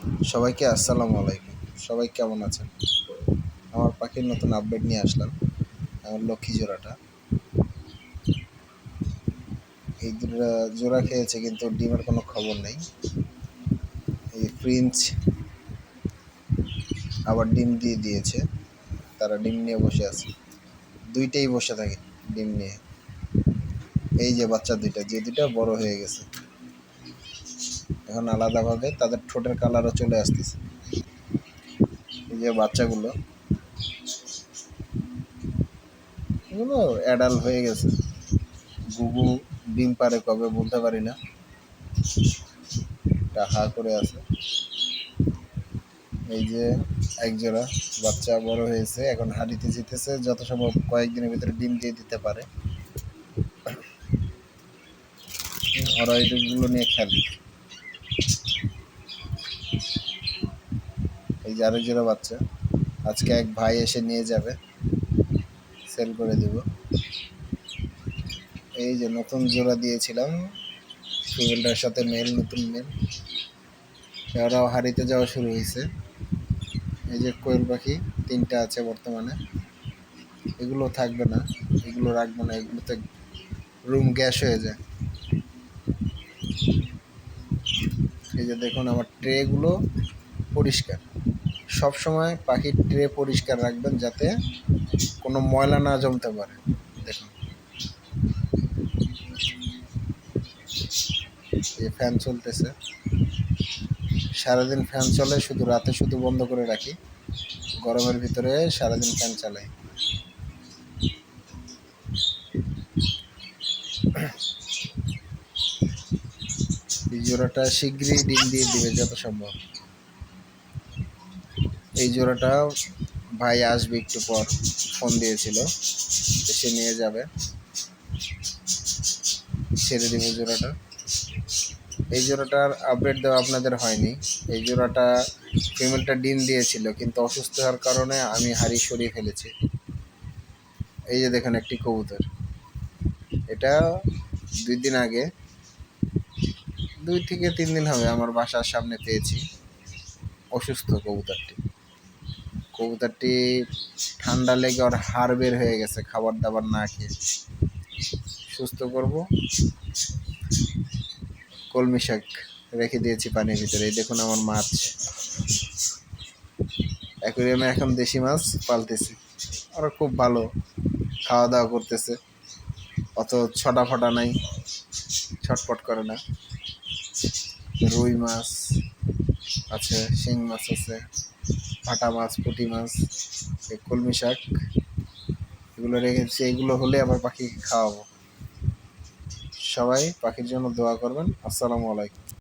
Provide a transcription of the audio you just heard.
সবাইকে আসসালামু আলাইকুম। সবাই কেমন আছেন? আমার পাখির নতুন আপডেট নিয়ে আসলাম। আমার লক্ষ্মী জোড়াটা, এই দুটো জোড়া খেয়েছে কিন্তু ডিমের কোনো খবর নেই। এই প্রিন্স আবার ডিম দিয়ে দিয়েছে, তারা ডিম নিয়ে বসে আছে। দুইটাই বসে থাকে ডিম নিয়ে। এই যে বাচ্চা দুইটা, যে দুইটা বড় হয়ে গেছে, এখন আলাদাভাবে তাদের ঠোঁটের কালারও চলে আসতেছে। এই যে বাচ্চাগুলো, এগুলো অ্যাডাল্ট হয়ে গেছে। গুগু ডিম পারে কবে বলতে পারি না, এটা হা করে আছে। এই যে এক জোড়া বাচ্চা বড় হয়েছে, এখন হাঁড়িতে জিতেছে, যত সম্ভব কয়েকদিনের ভিতরে ডিম দিয়ে দিতে পারে। ওরা এইগুলো নিয়ে খেলে। এই যে আরেক জোড়া বাচ্চা, আজকে এক ভাই এসে নিয়ে যাবে, সেল করে দেব। এই যে নতুন জোড়া দিয়েছিলাম, ফিমেলটার সাথে মেল, নতুন মেল, ওরাও হাঁড়িতে যাওয়া শুরু হয়েছে। এই যে কোয়েল পাখি তিনটা আছে বর্তমানে, এগুলো থাকবে না, এগুলো রাখবো না, এগুলোতে রুম গ্যাস হয়ে যায়। এই যে দেখুন আমার ট্রেগুলো পরিষ্কার। সব সময় পাখির ট্রে পরিষ্কার রাখবেন যাতে কোনো ময়লা না জমতে পারে। দেখুন এই ফ্যান চলতেছে, সারাদিন ফ্যান চলে, শুধু রাতে শুধু বন্ধ করে রাখি, গরমের ভিতরে সারাদিন ফ্যান চালাই। এই জোড়াটা শীঘ্রই ডিম দিয়ে দিবে যত সম্ভব। এই জোড়াটা ভাই আসবে একটু পর, ফোন দিয়েছিল, এসে নিয়ে যাবে, ছেড়ে দিব জোড়াটা। এই জোড়াটার আপডেট দেওয়া আপনাদের হয়নি। এই জোড়াটা ফিমেলটা ডিম দিয়েছিল, কিন্তু অসুস্থ হওয়ার কারণে আমি হাড়ি সরিয়ে ফেলেছি। এই যে দেখেন একটি কবুতর, এটা 2 দিন আগে, 2 থেকে 3 দিন হবে, আমার বাসার সামনে পেয়েছি। অসুস্থ কবুতরটি ঠান্ডা লেগে ওর হাড় বের হয়ে গেছে খাবার দাবার না খেয়ে। সুস্থ করব, কলমি শাক রেখে দিয়েছি পানির ভিতরে। এই দেখুন আমার মাছ, অ্যাকুরিয়ামে এখন দেশি মাছ পালতেছি। ওরা খুব ভালো খাওয়া দাওয়া করতেছে, অত ছটা ফটা নাই, ছটপট করে না। রুই মাছ আছে, শিং মাছ আছে, ভাটা মাছ, পুঁটি মাছ, এই কলমি শাক, এগুলো রেখেছি। এগুলো হলে আবার পাখিকে খাওয়াবো। সবাই পাখির জন্য দোয়া করবেন। আসসালামু আলাইকুম।